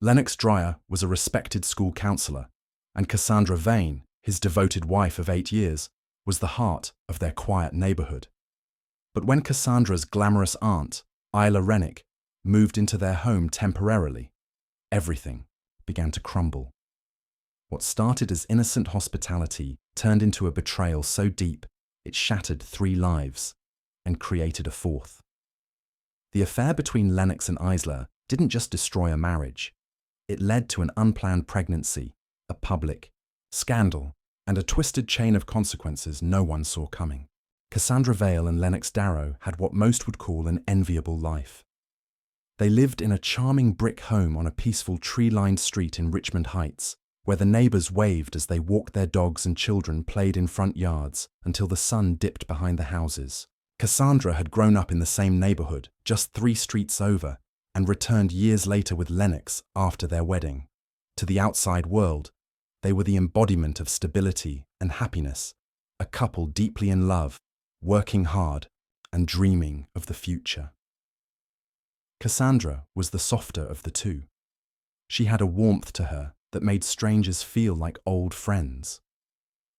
Lennox Dreyer was a respected school counselor, and Cassandra Vayne, his devoted wife of 8 years, was the heart of their quiet neighborhood. But when Cassandra's glamorous aunt, Isla Rennick, moved into their home temporarily, everything began to crumble. What started as innocent hospitality turned into a betrayal so deep it shattered 3 lives and created a 4th. The affair between Lennox and Isla didn't just destroy a marriage. It led to an unplanned pregnancy, a public scandal, and a twisted chain of consequences no one saw coming. Cassandra Vayne and Lennox Dreyer had what most would call an enviable life. They lived in a charming brick home on a peaceful tree-lined street in Richmond Heights, where the neighbors waved as they walked their dogs and children played in front yards until the sun dipped behind the houses. Cassandra had grown up in the same neighborhood, just 3 streets over, and returned years later with Lennox after their wedding. To the outside world, they were the embodiment of stability and happiness, a couple deeply in love, working hard, and dreaming of the future. Cassandra was the softer of the two. She had a warmth to her that made strangers feel like old friends.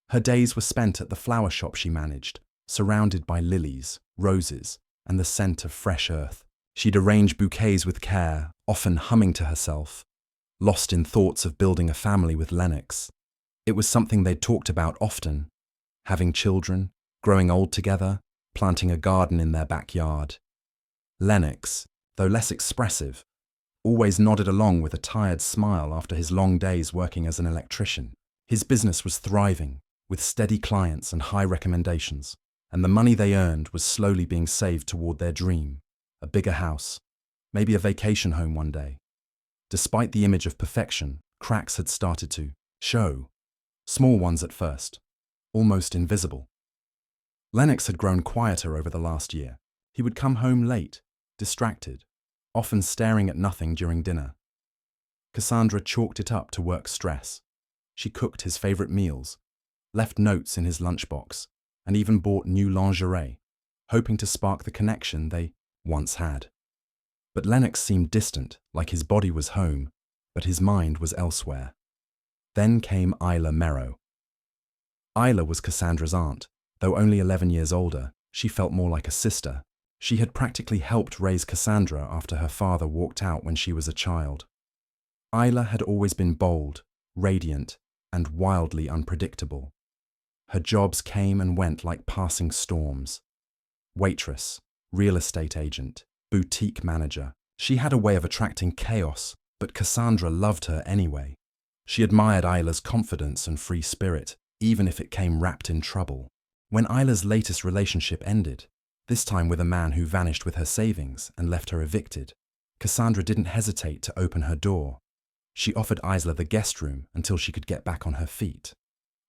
Her days were spent at the flower shop she managed, surrounded by lilies, roses, and the scent of fresh earth. She'd arrange bouquets with care, often humming to herself, lost in thoughts of building a family with Lennox. It was something they'd talked about often, having children, growing old together, planting a garden in their backyard. Lennox, though less expressive, always nodded along with a tired smile after his long days working as an electrician. His business was thriving, with steady clients and high recommendations, and the money they earned was slowly being saved toward their dream, a bigger house, maybe a vacation home one day. Despite the image of perfection, cracks had started to show, small ones at first, almost invisible. Lennox had grown quieter over the last year. He would come home late, distracted, often staring at nothing during dinner. Cassandra chalked it up to work stress. She cooked his favorite meals, left notes in his lunchbox, and even bought new lingerie, hoping to spark the connection they once had. But Lennox seemed distant, like his body was home, but his mind was elsewhere. Then came Isla Merrow. Isla was Cassandra's aunt. Though only 11 years older, she felt more like a sister. She had practically helped raise Cassandra after her father walked out when she was a child. Isla had always been bold, radiant, and wildly unpredictable. Her jobs came and went like passing storms. Waitress, real estate agent, boutique manager. She had a way of attracting chaos, but Cassandra loved her anyway. She admired Isla's confidence and free spirit, even if it came wrapped in trouble. When Isla's latest relationship ended, this time with a man who vanished with her savings and left her evicted, Cassandra didn't hesitate to open her door. She offered Isla the guest room until she could get back on her feet.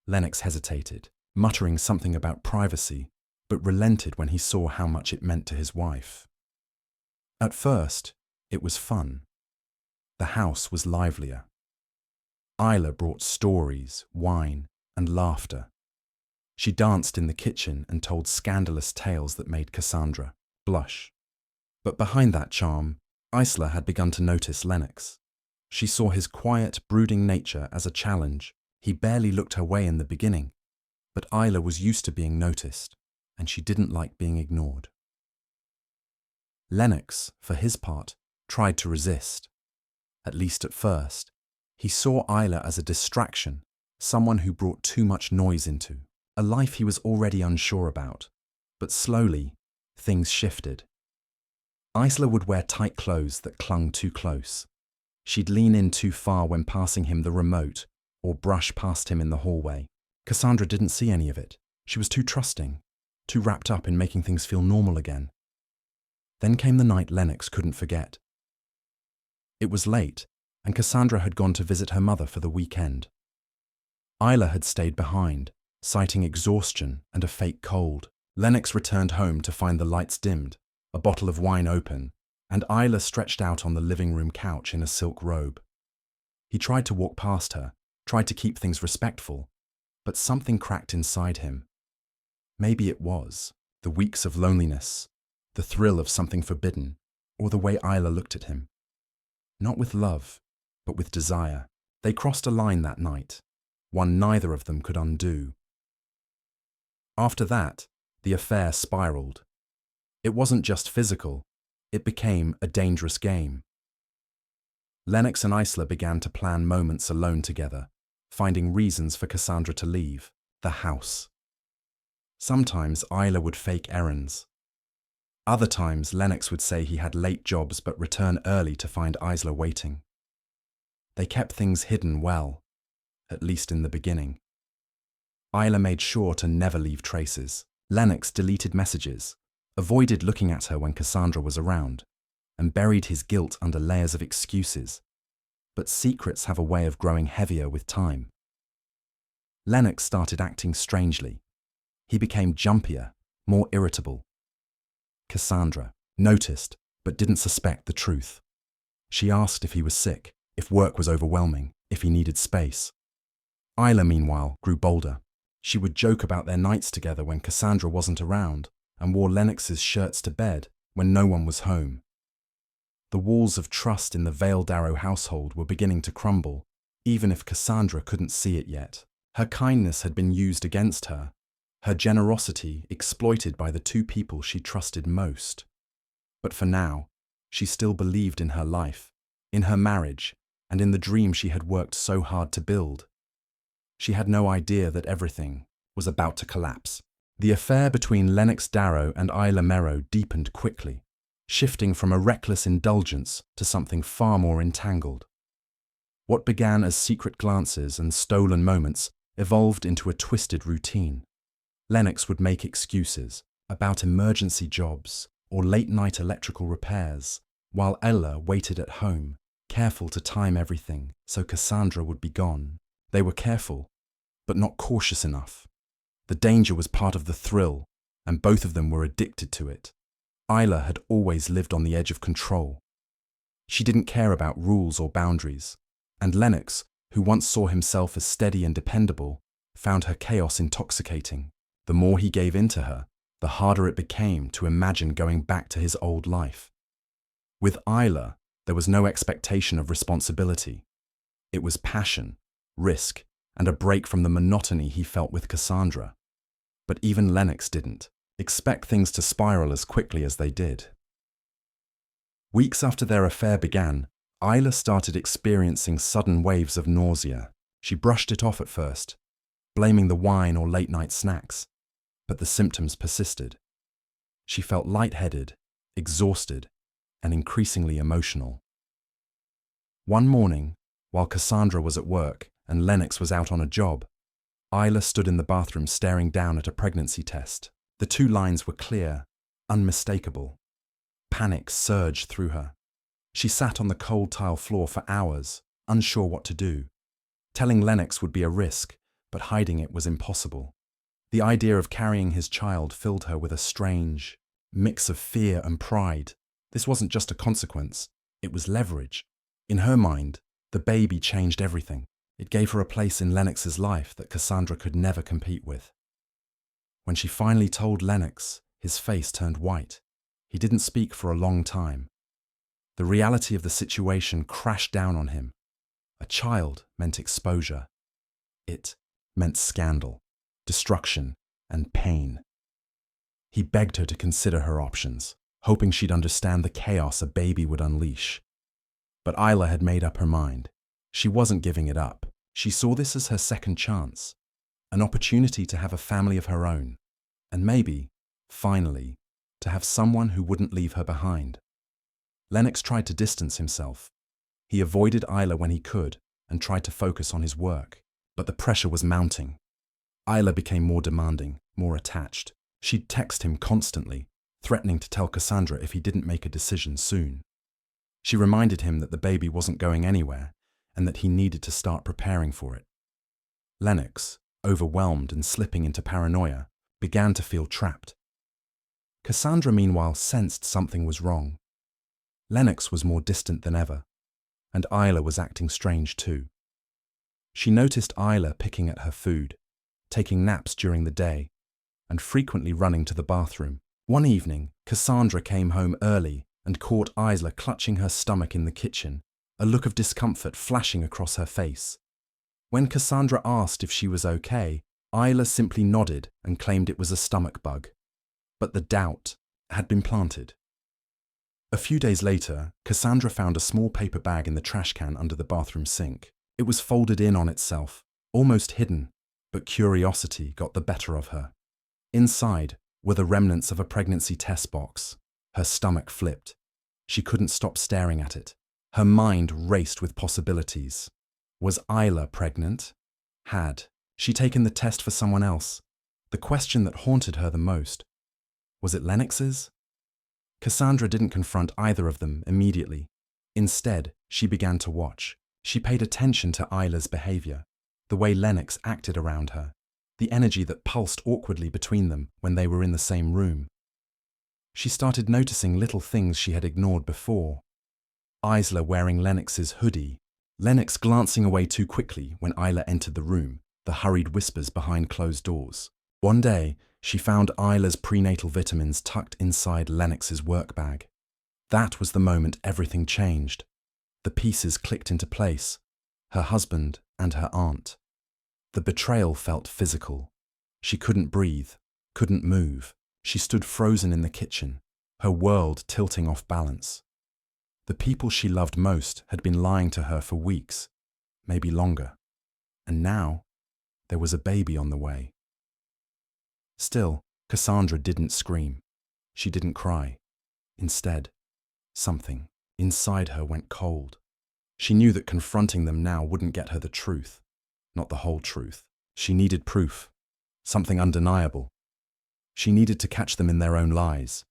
Lennox hesitated, muttering something about privacy, but relented when he saw how much it meant to his wife. At first, it was fun. The house was livelier. Isla brought stories, wine, and laughter. She danced in the kitchen and told scandalous tales that made Cassandra blush. But behind that charm, Isla had begun to notice Lennox. She saw his quiet, brooding nature as a challenge. He barely looked her way in the beginning, but Isla was used to being noticed, and she didn't like being ignored. Lennox, for his part, tried to resist. At least at first, he saw Isla as a distraction, someone who brought too much noise into a life he was already unsure about. But slowly, things shifted. Isla would wear tight clothes that clung too close. She'd lean in too far when passing him the remote, or brush past him in the hallway. Cassandra didn't see any of it. She was too trusting, too wrapped up in making things feel normal again. Then came the night Lennox couldn't forget. It was late, and Cassandra had gone to visit her mother for the weekend. Isla had stayed behind, citing exhaustion and a fake cold. Lennox returned home to find the lights dimmed, a bottle of wine open, and Isla stretched out on the living room couch in a silk robe. He tried to walk past her, tried to keep things respectful, but something cracked inside him. Maybe it was the weeks of loneliness, the thrill of something forbidden, or the way Isla looked at him. Not with love, but with desire. They crossed a line that night, one neither of them could undo. After that, the affair spiraled. It wasn't just physical, it became a dangerous game. Lennox and Isla began to plan moments alone together, finding reasons for Cassandra to leave the house. Sometimes Isla would fake errands. Other times Lennox would say he had late jobs but return early to find Isla waiting. They kept things hidden well, at least in the beginning. Isla made sure to never leave traces. Lennox deleted messages, avoided looking at her when Cassandra was around, and buried his guilt under layers of excuses. But secrets have a way of growing heavier with time. Lennox started acting strangely. He became jumpier, more irritable. Cassandra noticed, but didn't suspect the truth. She asked if he was sick, if work was overwhelming, if he needed space. Isla, meanwhile, grew bolder. She would joke about their nights together when Cassandra wasn't around, and wore Lennox's shirts to bed when no one was home. The walls of trust in the Vale Darrow household were beginning to crumble, even if Cassandra couldn't see it yet. Her kindness had been used against her, her generosity exploited by the two people she trusted most. But for now, she still believed in her life, in her marriage, and in the dream she had worked so hard to build. She had no idea that everything was about to collapse. The affair between Lennox Darrow and Isla Merrow deepened quickly, shifting from a reckless indulgence to something far more entangled. What began as secret glances and stolen moments evolved into a twisted routine. Lennox would make excuses about emergency jobs or late-night electrical repairs, while Isla waited at home, careful to time everything so Cassandra would be gone. They were careful, but not cautious enough. The danger was part of the thrill, and both of them were addicted to it. Isla had always lived on the edge of control. She didn't care about rules or boundaries, and Lennox, who once saw himself as steady and dependable, found her chaos intoxicating. The more he gave in to her, the harder it became to imagine going back to his old life. With Isla, there was no expectation of responsibility. It was passion, risk, and a break from the monotony he felt with Cassandra. But even Lennox didn't expect things to spiral as quickly as they did. Weeks after their affair began, Isla started experiencing sudden waves of nausea. She brushed it off at first, blaming the wine or late-night snacks, but the symptoms persisted. She felt lightheaded, exhausted, and increasingly emotional. One morning, while Cassandra was at work and Lennox was out on a job, Isla stood in the bathroom staring down at a pregnancy test. The two lines were clear, unmistakable. Panic surged through her. She sat on the cold tile floor for hours, unsure what to do. Telling Lennox would be a risk, but hiding it was impossible. The idea of carrying his child filled her with a strange mix of fear and pride. This wasn't just a consequence, it was leverage. In her mind, the baby changed everything. It gave her a place in Lennox's life that Cassandra could never compete with. When she finally told Lennox, his face turned white. He didn't speak for a long time. The reality of the situation crashed down on him. A child meant exposure. It meant scandal, destruction, and pain. He begged her to consider her options, hoping she'd understand the chaos a baby would unleash. But Isla had made up her mind. She wasn't giving it up. She saw this as her second chance, an opportunity to have a family of her own, and maybe, finally, to have someone who wouldn't leave her behind. Lennox tried to distance himself. He avoided Isla when he could and tried to focus on his work, but the pressure was mounting. Isla became more demanding, more attached. She'd text him constantly, threatening to tell Cassandra if he didn't make a decision soon. She reminded him that the baby wasn't going anywhere and that he needed to start preparing for it. Lennox, overwhelmed and slipping into paranoia, began to feel trapped. Cassandra, meanwhile, sensed something was wrong. Lennox was more distant than ever, and Isla was acting strange too. She noticed Isla picking at her food, taking naps during the day, and frequently running to the bathroom. One evening, Cassandra came home early and caught Isla clutching her stomach in the kitchen, a look of discomfort flashing across her face. When Cassandra asked if she was okay, Isla simply nodded and claimed it was a stomach bug. But the doubt had been planted. A few days later, Cassandra found a small paper bag in the trash can under the bathroom sink. It was folded in on itself, almost hidden, but curiosity got the better of her. Inside were the remnants of a pregnancy test box. Her stomach flipped. She couldn't stop staring at it. Her mind raced with possibilities. Was Isla pregnant? Had she taken the test for someone else? The question that haunted her the most. Was it Lennox's? Cassandra didn't confront either of them immediately. Instead, she began to watch. She paid attention to Isla's behavior, the way Lennox acted around her, the energy that pulsed awkwardly between them when they were in the same room. She started noticing little things she had ignored before. Isla wearing Lennox's hoodie, Lennox glancing away too quickly when Isla entered the room, the hurried whispers behind closed doors. One day, she found Isla's prenatal vitamins tucked inside Lennox's work bag. That was the moment everything changed. The pieces clicked into place, her husband and her aunt. The betrayal felt physical. She couldn't breathe, couldn't move. She stood frozen in the kitchen, her world tilting off balance. The people she loved most had been lying to her for weeks, maybe longer. And now, there was a baby on the way. Still, Cassandra didn't scream. She didn't cry. Instead, something inside her went cold. She knew that confronting them now wouldn't get her the truth, not the whole truth. She needed proof, something undeniable. She needed to catch them in their own lies.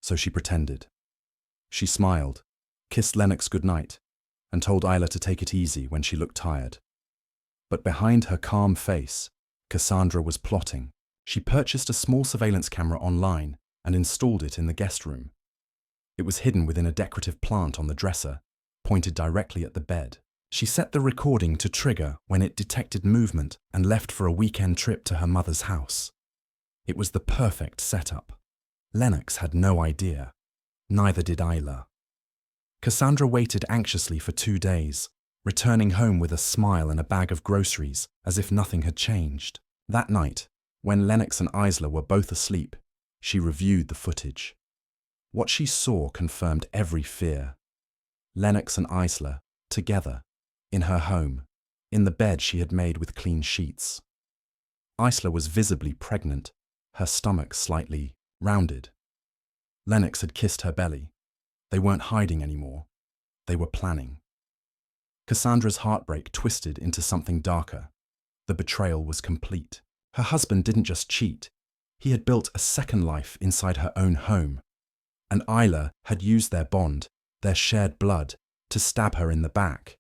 So she pretended. She smiled, kissed Lennox goodnight, and told Isla to take it easy when she looked tired. But behind her calm face, Cassandra was plotting. She purchased a small surveillance camera online and installed it in the guest room. It was hidden within a decorative plant on the dresser, pointed directly at the bed. She set the recording to trigger when it detected movement and left for a weekend trip to her mother's house. It was the perfect setup. Lennox had no idea. Neither did Isla. Cassandra waited anxiously for 2 days, returning home with a smile and a bag of groceries, as if nothing had changed. That night, when Lennox and Isla were both asleep, she reviewed the footage. What she saw confirmed every fear. Lennox and Isla, together, in her home, in the bed she had made with clean sheets. Isla was visibly pregnant, her stomach slightly rounded. Lennox had kissed her belly. They weren't hiding anymore. They were planning. Cassandra's heartbreak twisted into something darker. The betrayal was complete. Her husband didn't just cheat. He had built a second life inside her own home. And Isla had used their bond, their shared blood, to stab her in the back.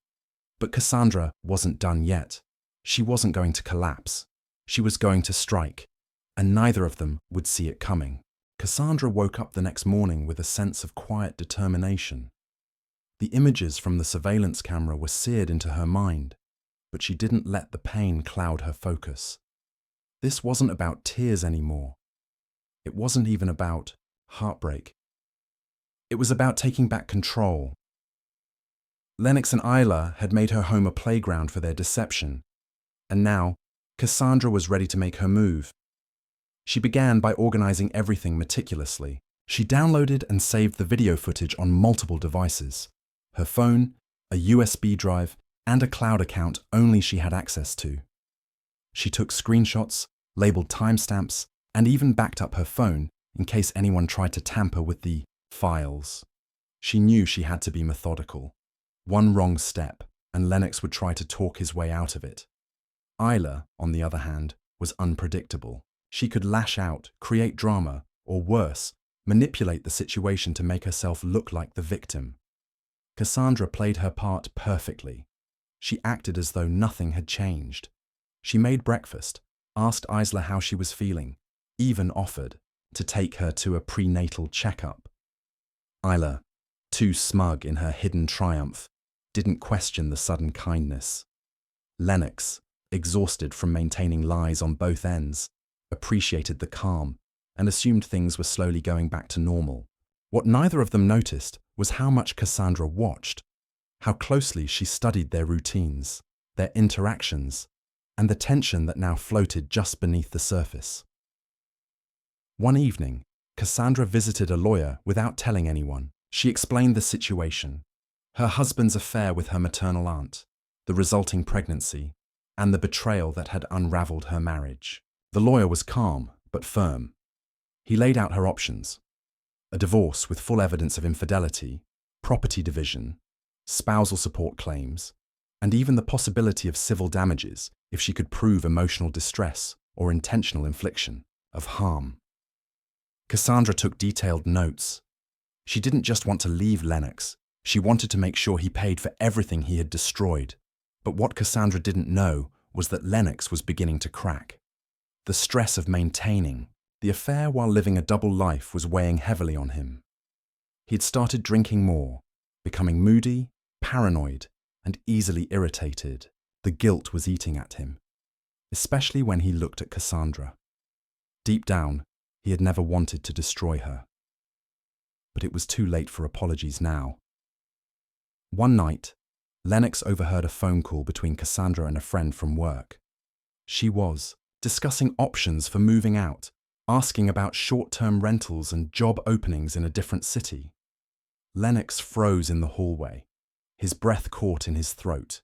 But Cassandra wasn't done yet. She wasn't going to collapse. She was going to strike, and neither of them would see it coming. Cassandra woke up the next morning with a sense of quiet determination. The images from the surveillance camera were seared into her mind, but she didn't let the pain cloud her focus. This wasn't about tears anymore. It wasn't even about heartbreak. It was about taking back control. Lennox and Isla had made her home a playground for their deception, and now Cassandra was ready to make her move. She began by organizing everything meticulously. She downloaded and saved the video footage on multiple devices: her phone, a USB drive, and a cloud account only she had access to. She took screenshots, labeled timestamps, and even backed up her phone in case anyone tried to tamper with the files. She knew she had to be methodical. One wrong step, and Lennox would try to talk his way out of it. Isla, on the other hand, was unpredictable. She could lash out, create drama, or worse, manipulate the situation to make herself look like the victim. Cassandra played her part perfectly. She acted as though nothing had changed. She made breakfast, asked Isla how she was feeling, even offered to take her to a prenatal checkup. Isla, too smug in her hidden triumph, didn't question the sudden kindness. Lennox, exhausted from maintaining lies on both ends, appreciated the calm and assumed things were slowly going back to normal. What neither of them noticed was how much Cassandra watched, how closely she studied their routines, their interactions, and the tension that now floated just beneath the surface. One evening, Cassandra visited a lawyer without telling anyone. She explained the situation: her husband's affair with her maternal aunt, the resulting pregnancy, and the betrayal that had unraveled her marriage. The lawyer was calm but firm. He laid out her options: a divorce with full evidence of infidelity, property division, spousal support claims, and even the possibility of civil damages if she could prove emotional distress or intentional infliction of harm. Cassandra took detailed notes. She didn't just want to leave Lennox, she wanted to make sure he paid for everything he had destroyed. But what Cassandra didn't know was that Lennox was beginning to crack. The stress of maintaining the affair while living a double life was weighing heavily on him. He'd started drinking more, becoming moody, paranoid, and easily irritated. The guilt was eating at him, especially when he looked at Cassandra. Deep down, he had never wanted to destroy her. But it was too late for apologies now. One night, Lennox overheard a phone call between Cassandra and a friend from work. She was discussing options for moving out, asking about short-term rentals and job openings in a different city. Lennox froze in the hallway, his breath caught in his throat.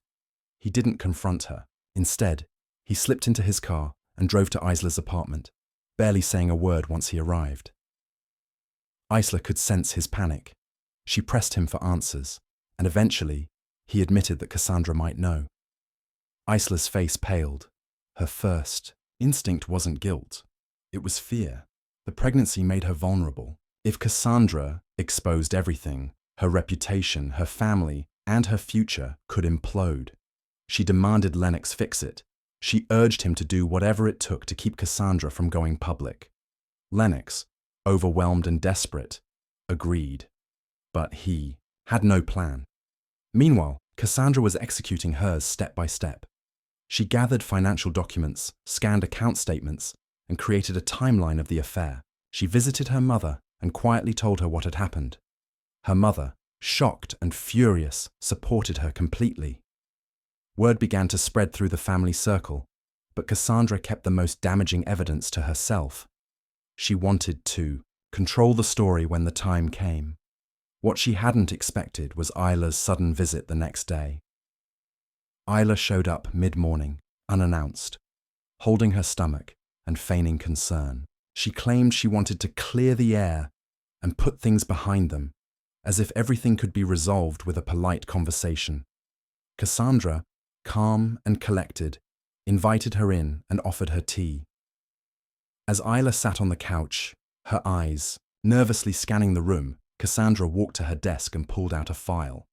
He didn't confront her. Instead, he slipped into his car and drove to Isla's apartment, barely saying a word once he arrived. Isla could sense his panic. She pressed him for answers, and eventually, he admitted that Cassandra might know. Isla's face paled. Her first instinct wasn't guilt. It was fear. The pregnancy made her vulnerable. If Cassandra exposed everything, her reputation, her family, and her future could implode. She demanded Lennox fix it. She urged him to do whatever it took to keep Cassandra from going public. Lennox, overwhelmed and desperate, agreed. But he had no plan. Meanwhile, Cassandra was executing hers step by step. She gathered financial documents, scanned account statements, and created a timeline of the affair. She visited her mother and quietly told her what had happened. Her mother, shocked and furious, supported her completely. Word began to spread through the family circle, but Cassandra kept the most damaging evidence to herself. She wanted to control the story when the time came. What she hadn't expected was Isla's sudden visit the next day. Isla showed up mid-morning, unannounced, holding her stomach and feigning concern. She claimed she wanted to clear the air and put things behind them, as if everything could be resolved with a polite conversation. Cassandra, calm and collected, invited her in and offered her tea. As Isla sat on the couch, her eyes nervously scanning the room, Cassandra walked to her desk and pulled out a file.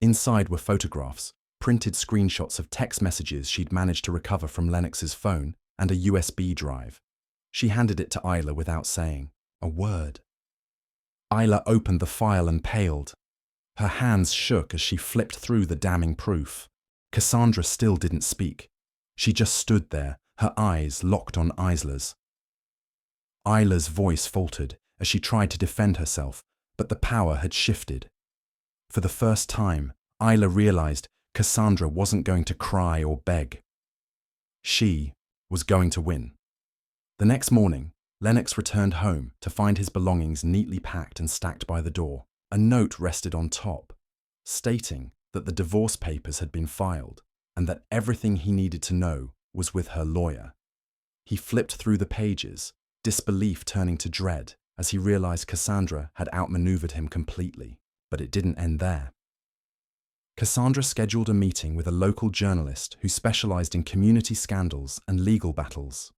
Inside were photographs, printed screenshots of text messages she'd managed to recover from Lennox's phone, and a USB drive. She handed it to Isla without saying a word. Isla opened the file and paled. Her hands shook as she flipped through the damning proof. Cassandra still didn't speak. She just stood there, her eyes locked on Isla's. Isla's voice faltered as she tried to defend herself, but the power had shifted. For the first time, Isla realized Cassandra wasn't going to cry or beg. She was going to win. The next morning, Lennox returned home to find his belongings neatly packed and stacked by the door. A note rested on top, stating that the divorce papers had been filed and that everything he needed to know was with her lawyer. He flipped through the pages, disbelief turning to dread as he realized Cassandra had outmaneuvered him completely. But it didn't end there. Cassandra scheduled a meeting with a local journalist who specialized in community scandals and legal battles.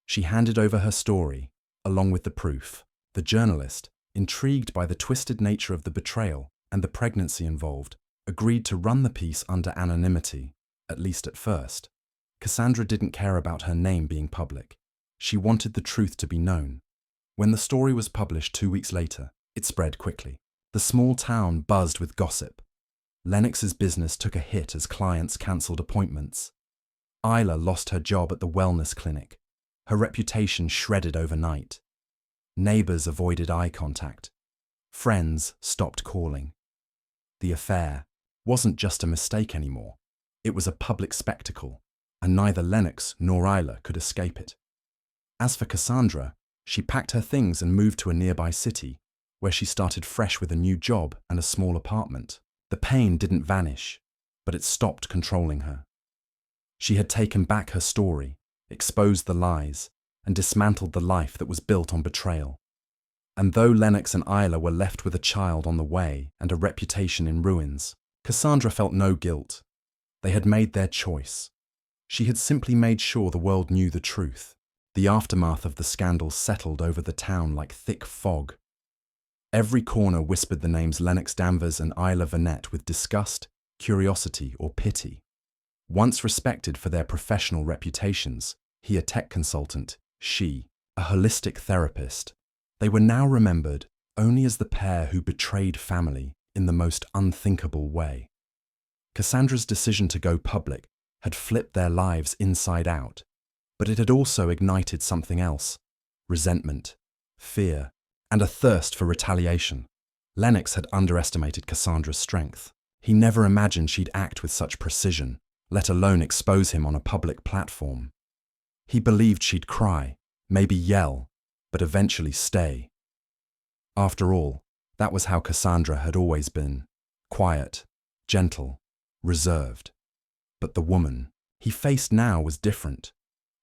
She handed over her story, along with the proof. The journalist, intrigued by the twisted nature of the betrayal and the pregnancy involved, agreed to run the piece under anonymity, at least at first. Cassandra didn't care about her name being public. She wanted the truth to be known. When the story was published 2 weeks later, it spread quickly. The small town buzzed with gossip. Lennox's business took a hit as clients cancelled appointments. Isla lost her job at the wellness clinic. Her reputation shredded overnight. Neighbors avoided eye contact. Friends stopped calling. The affair wasn't just a mistake anymore. It was a public spectacle, and neither Lennox nor Isla could escape it. As for Cassandra, she packed her things and moved to a nearby city, where she started fresh with a new job and a small apartment. The pain didn't vanish, but it stopped controlling her. She had taken back her story, exposed the lies, and dismantled the life that was built on betrayal. And though Lennox and Isla were left with a child on the way and a reputation in ruins, Cassandra felt no guilt. They had made their choice. She had simply made sure the world knew the truth. The aftermath of the scandal settled over the town like thick fog. Every corner whispered the names Lennox Danvers and Isla Rennick with disgust, curiosity, or pity. Once respected for their professional reputations, he a tech consultant, she a holistic therapist, they were now remembered only as the pair who betrayed family in the most unthinkable way. Cassandra's decision to go public had flipped their lives inside out, but it had also ignited something else: resentment, fear, and a thirst for retaliation. Lennox had underestimated Cassandra's strength. He never imagined she'd act with such precision, let alone expose him on a public platform. He believed she'd cry, maybe yell, but eventually stay. After all, that was how Cassandra had always been: quiet, gentle, reserved. But the woman he faced now was different.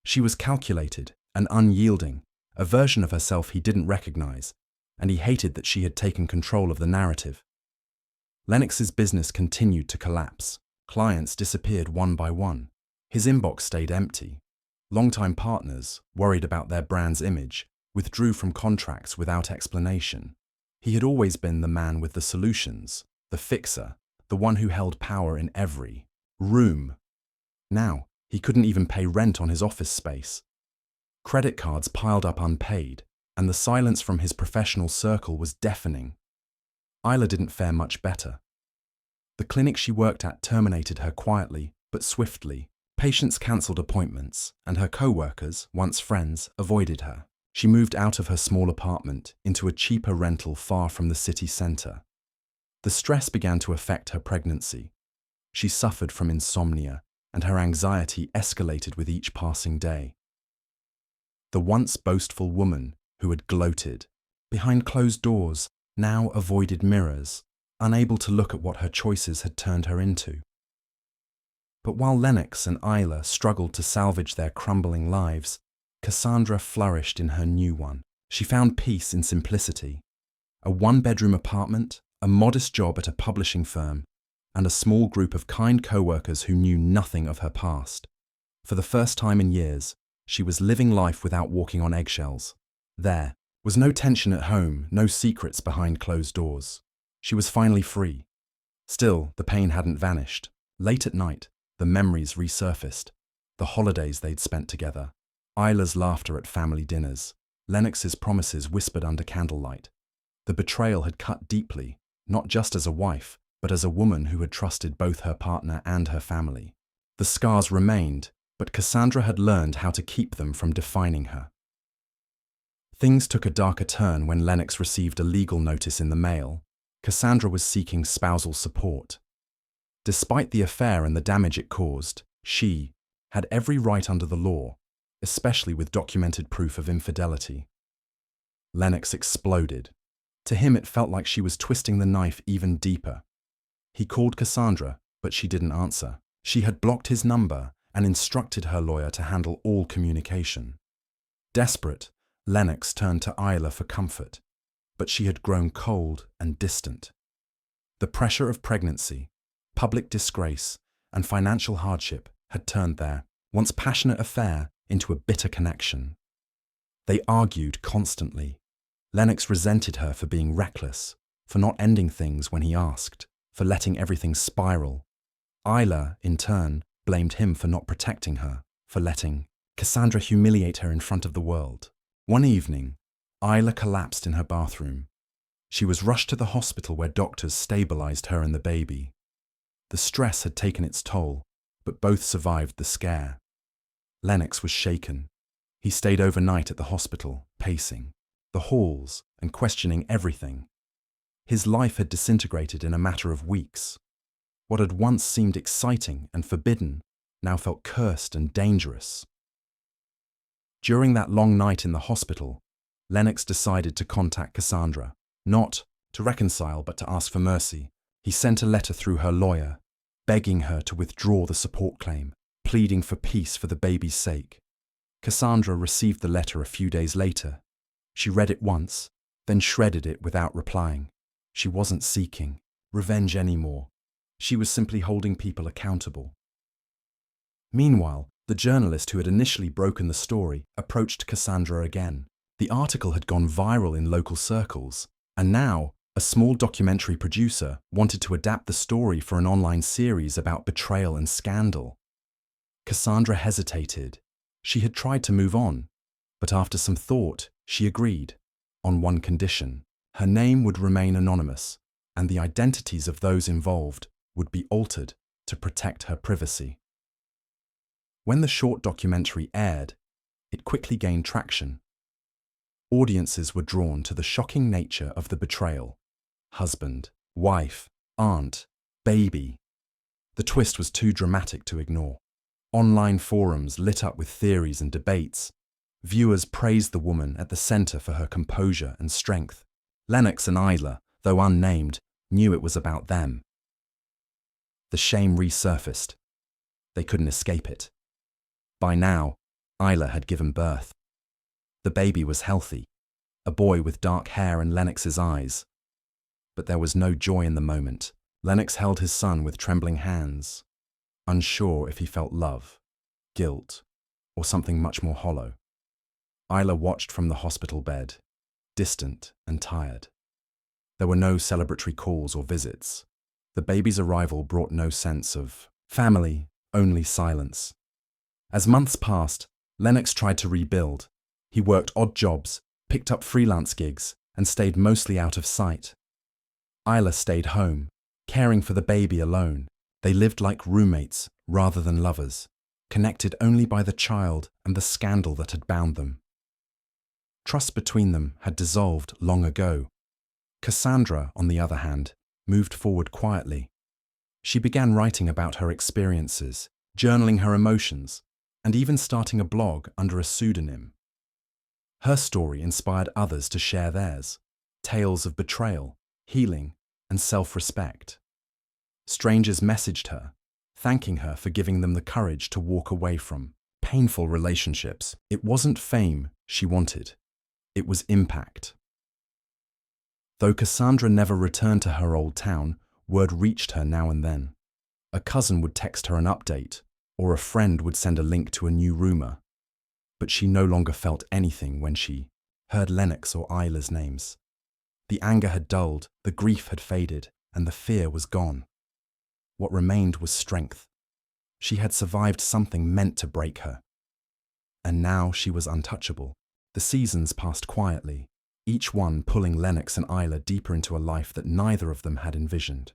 She was calculated and unyielding, a version of herself he didn't recognize, and he hated that she had taken control of the narrative. Lennox's business continued to collapse. Clients disappeared one by one. His inbox stayed empty. Longtime partners, worried about their brand's image, withdrew from contracts without explanation. He had always been the man with the solutions, the fixer, the one who held power in every room. Now, he couldn't even pay rent on his office space. Credit cards piled up unpaid, and the silence from his professional circle was deafening. Isla didn't fare much better. The clinic she worked at terminated her quietly but swiftly. Patients cancelled appointments, and her co-workers, once friends, avoided her. She moved out of her small apartment into a cheaper rental far from the city centre. The stress began to affect her pregnancy. She suffered from insomnia, and her anxiety escalated with each passing day. The once boastful woman who had gloated behind closed doors now avoided mirrors, unable to look at what her choices had turned her into. But while Lennox and Isla struggled to salvage their crumbling lives, Cassandra flourished in her new one. She found peace in simplicity: a one-bedroom apartment, a modest job at a publishing firm, and a small group of kind co-workers who knew nothing of her past. For the first time in years, she was living life without walking on eggshells. There was no tension at home, no secrets behind closed doors. She was finally free. Still, the pain hadn't vanished. Late at night, the memories resurfaced. The holidays they'd spent together. Isla's laughter at family dinners. Lennox's promises whispered under candlelight. The betrayal had cut deeply, not just as a wife, but as a woman who had trusted both her partner and her family. The scars remained, but Cassandra had learned how to keep them from defining her. Things took a darker turn when Lennox received a legal notice in the mail. Cassandra was seeking spousal support. Despite the affair and the damage it caused, she had every right under the law, especially with documented proof of infidelity. Lennox exploded. To him, it felt like she was twisting the knife even deeper. He called Cassandra, but she didn't answer. She had blocked his number and instructed her lawyer to handle all communication. Desperate, Lennox turned to Isla for comfort, but she had grown cold and distant. The pressure of pregnancy, public disgrace, and financial hardship had turned their once passionate affair into a bitter connection. They argued constantly. Lennox resented her for being reckless, for not ending things when he asked, for letting everything spiral. Isla, in turn, blamed him for not protecting her, for letting Cassandra humiliate her in front of the world. One evening, Isla collapsed in her bathroom. She was rushed to the hospital where doctors stabilized her and the baby. The stress had taken its toll, but both survived the scare. Lennox was shaken. He stayed overnight at the hospital, pacing the halls and questioning everything. His life had disintegrated in a matter of weeks. What had once seemed exciting and forbidden now felt cursed and dangerous. During that long night in the hospital, Lennox decided to contact Cassandra, not to reconcile but to ask for mercy. He sent a letter through her lawyer, begging her to withdraw the support claim, pleading for peace for the baby's sake. Cassandra received the letter a few days later. She read it once, then shredded it without replying. She wasn't seeking revenge anymore. She was simply holding people accountable. Meanwhile, the journalist who had initially broken the story approached Cassandra again. The article had gone viral in local circles, and now a small documentary producer wanted to adapt the story for an online series about betrayal and scandal. Cassandra hesitated. She had tried to move on, but after some thought, she agreed, on one condition. Her name would remain anonymous, and the identities of those involved would be altered to protect her privacy. When the short documentary aired, it quickly gained traction. Audiences were drawn to the shocking nature of the betrayal. Husband, wife, aunt, baby. The twist was too dramatic to ignore. Online forums lit up with theories and debates. Viewers praised the woman at the center for her composure and strength. Lennox and Isla, though unnamed, knew it was about them. The shame resurfaced. They couldn't escape it. By now, Isla had given birth. The baby was healthy, a boy with dark hair and Lennox's eyes. But there was no joy in the moment. Lennox held his son with trembling hands, unsure if he felt love, guilt, or something much more hollow. Isla watched from the hospital bed, distant and tired. There were no celebratory calls or visits. The baby's arrival brought no sense of family, only silence. As months passed, Lennox tried to rebuild. He worked odd jobs, picked up freelance gigs, and stayed mostly out of sight. Isla stayed home, caring for the baby alone. They lived like roommates rather than lovers, connected only by the child and the scandal that had bound them. Trust between them had dissolved long ago. Cassandra, on the other hand, moved forward quietly. She began writing about her experiences, journaling her emotions, and even starting a blog under a pseudonym. Her story inspired others to share theirs, tales of betrayal, healing, and self-respect. Strangers messaged her, thanking her for giving them the courage to walk away from painful relationships. It wasn't fame she wanted, it was impact. Though Cassandra never returned to her old town, word reached her now and then. A cousin would text her an update, or a friend would send a link to a new rumor. But she no longer felt anything when she heard Lennox or Isla's names. The anger had dulled, the grief had faded, and the fear was gone. What remained was strength. She had survived something meant to break her. And now she was untouchable. The seasons passed quietly, each one pulling Lennox and Isla deeper into a life that neither of them had envisioned.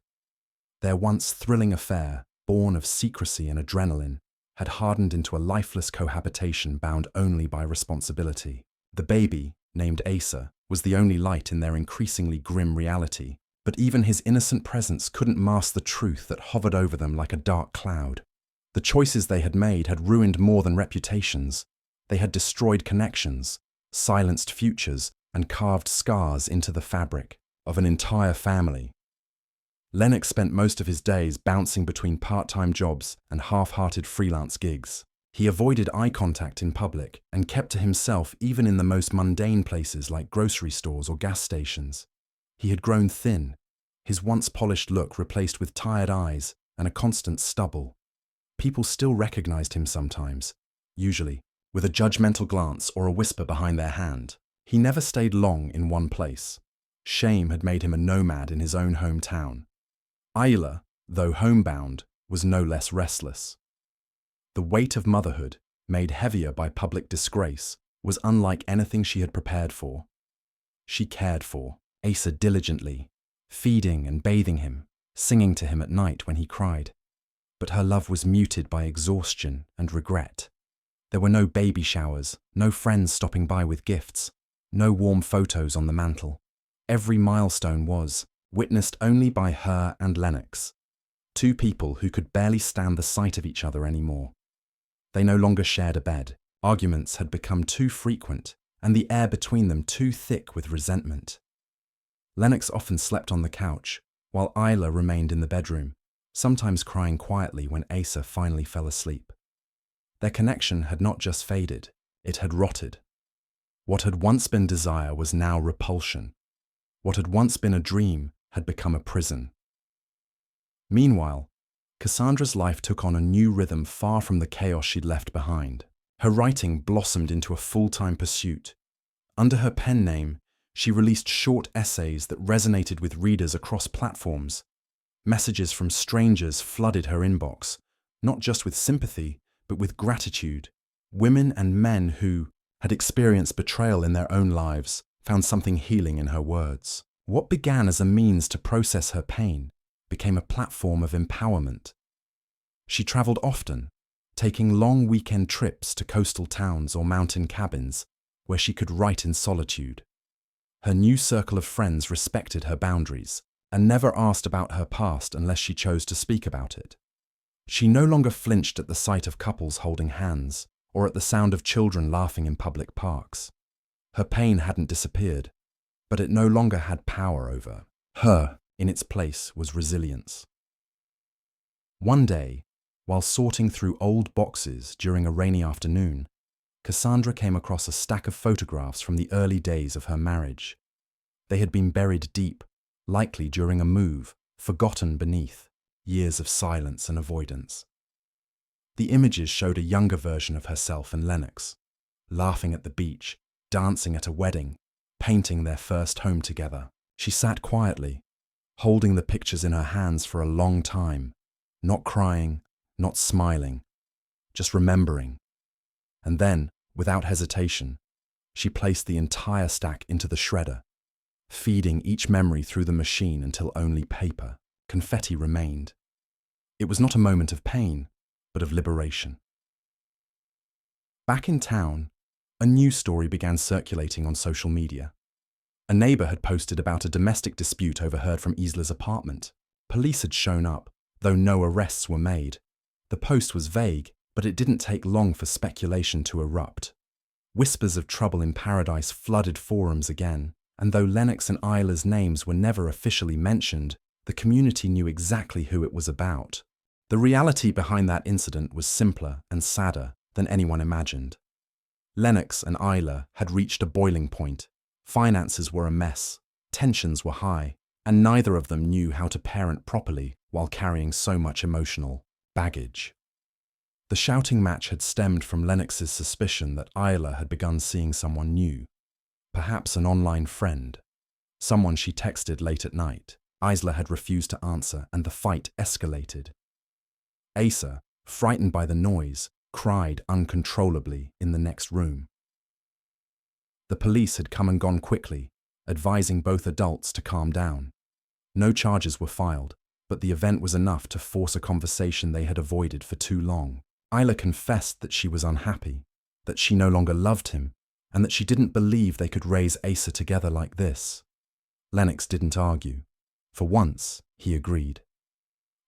Their once thrilling affair, born of secrecy and adrenaline, had hardened into a lifeless cohabitation bound only by responsibility. The baby, named Asa, was the only light in their increasingly grim reality, but even his innocent presence couldn't mask the truth that hovered over them like a dark cloud. The choices they had made had ruined more than reputations. They had destroyed connections, silenced futures, and carved scars into the fabric of an entire family. Lennox spent most of his days bouncing between part-time jobs and half-hearted freelance gigs. He avoided eye contact in public and kept to himself even in the most mundane places like grocery stores or gas stations. He had grown thin, his once polished look replaced with tired eyes and a constant stubble. People still recognized him sometimes, usually with a judgmental glance or a whisper behind their hand. He never stayed long in one place. Shame had made him a nomad in his own hometown. Isla, though homebound, was no less restless. The weight of motherhood, made heavier by public disgrace, was unlike anything she had prepared for. She cared for Asa diligently, feeding and bathing him, singing to him at night when he cried. But her love was muted by exhaustion and regret. There were no baby showers, no friends stopping by with gifts, no warm photos on the mantel. Every milestone was witnessed only by her and Lennox. two people who could barely stand the sight of each other anymore. They no longer shared a bed. Arguments had become too frequent, and the air between them too thick with resentment. Lennox often slept on the couch, while Isla remained in the bedroom, sometimes crying quietly when Asa finally fell asleep. Their connection had not just faded, it had rotted. What had once been desire was now repulsion. What had once been a dream had become a prison. Meanwhile, Cassandra's life took on a new rhythm far from the chaos she'd left behind. Her writing blossomed into a full-time pursuit. Under her pen name, she released short essays that resonated with readers across platforms. Messages from strangers flooded her inbox, not just with sympathy, but with gratitude. Women and men who had experienced betrayal in their own lives found something healing in her words. What began as a means to process her pain became a platform of empowerment. She traveled often, taking long weekend trips to coastal towns or mountain cabins where she could write in solitude. Her new circle of friends respected her boundaries and never asked about her past unless she chose to speak about it. She no longer flinched at the sight of couples holding hands or at the sound of children laughing in public parks. Her pain hadn't disappeared, but it no longer had power over her. In its place was resilience. One day, while sorting through old boxes during a rainy afternoon, Cassandra came across a stack of photographs from the early days of her marriage. They had been buried deep, likely during a move, forgotten beneath years of silence and avoidance. The images showed a younger version of herself and Lennox, laughing at the beach, dancing at a wedding, painting their first home together. She sat quietly, holding the pictures in her hands for a long time, not crying, not smiling, just remembering. And then, without hesitation, she placed the entire stack into the shredder, feeding each memory through the machine until only paper, confetti remained. It was not a moment of pain, but of liberation. Back in town, a news story began circulating on social media. A neighbor had posted about a domestic dispute overheard from Isla's apartment. Police had shown up, though no arrests were made. The post was vague, but it didn't take long for speculation to erupt. Whispers of trouble in paradise flooded forums again, and though Lennox and Isla's names were never officially mentioned, the community knew exactly who it was about. The reality behind that incident was simpler and sadder than anyone imagined. Lennox and Isla had reached a boiling point. Finances were a mess, tensions were high, and neither of them knew how to parent properly while carrying so much emotional baggage. The shouting match had stemmed from Lennox's suspicion that Isla had begun seeing someone new, perhaps an online friend, someone she texted late at night. Isla had refused to answer, and the fight escalated. Asa, frightened by the noise, cried uncontrollably in the next room. The police had come and gone quickly, advising both adults to calm down. No charges were filed, but the event was enough to force a conversation they had avoided for too long. Isla confessed that she was unhappy, that she no longer loved him, and that she didn't believe they could raise Asa together like this. Lennox didn't argue. For once, he agreed.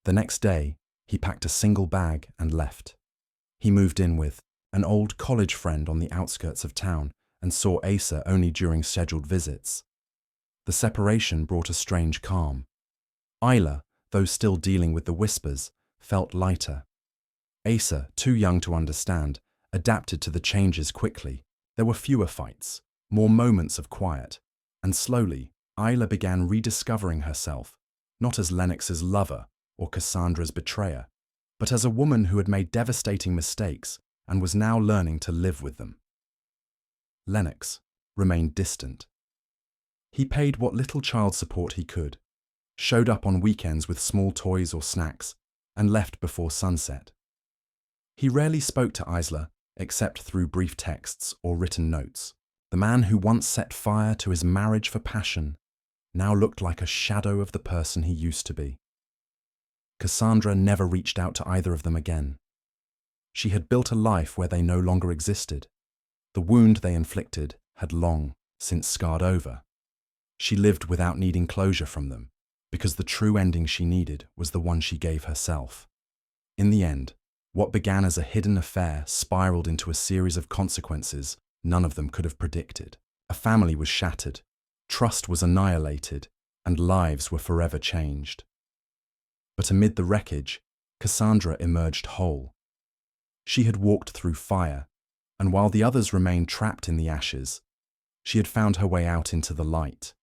The next day, he packed a single bag and left. He moved in with an old college friend on the outskirts of town and saw Asa only during scheduled visits. The separation brought a strange calm. Isla, though still dealing with the whispers, felt lighter. Asa, too young to understand, adapted to the changes quickly. There were fewer fights, more moments of quiet, and slowly, Isla began rediscovering herself, not as Lennox's lover or Cassandra's betrayer, but as a woman who had made devastating mistakes and was now learning to live with them. Lennox remained distant. He paid what little child support he could, showed up on weekends with small toys or snacks, and left before sunset. He rarely spoke to Isla except through brief texts or written notes. The man who once set fire to his marriage for passion now looked like a shadow of the person he used to be. Cassandra never reached out to either of them again. She had built a life where they no longer existed. The wound they inflicted had long since scarred over. She lived without needing closure from them, because the true ending she needed was the one she gave herself. In the end, what began as a hidden affair spiraled into a series of consequences none of them could have predicted. A family was shattered, trust was annihilated, and lives were forever changed. But amid the wreckage, Cassandra emerged whole. She had walked through fire, and while the others remained trapped in the ashes, she had found her way out into the light.